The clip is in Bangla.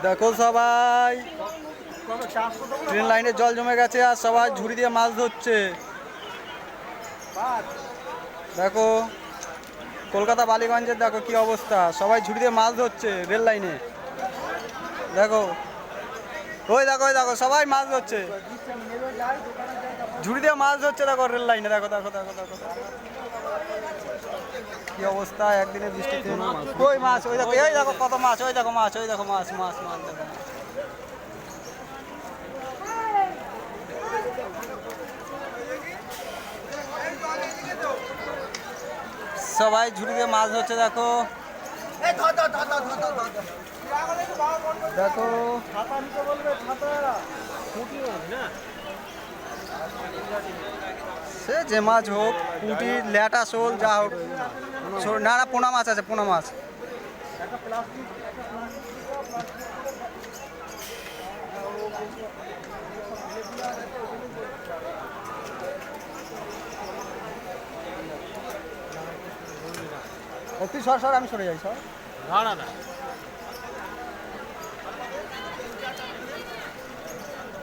দেখো সবাই ট্রেন লাইনে জল জমে গেছে আর সবাই ঝুড়ি দিয়ে মাছ ধরছে। দেখো কলকাতা বালিগঞ্জের দেখো কি অবস্থা, সবাই ঝুড়ি দিয়ে মাছ ধরছে রেল লাইনে। দেখো ওই দেখো ওই দেখো সবাই মাছ ধরছে, ঝুড়ি দিয়ে মাছ ধরছে। দেখো রেল লাইনে দেখো দেখো দেখো দেখো কি অবস্থা একদিনে বৃষ্টিতে। ওই মাছ ওই দেখো, এই দেখো কত মাছ, ওই দেখো মাছ, ওই দেখো মাছ মাছ মাছ দেখো। সবাই ঝুড়ি দিয়ে মাছ ধরছে। দেখো দেখো সে যে মাছ হোক, পুঁটি ল্যাটা শোল যা হোক, না না পোনা মাছ আছে, পোনা মাছ। তুই সর সর, আমি সরে যাই সর। না না না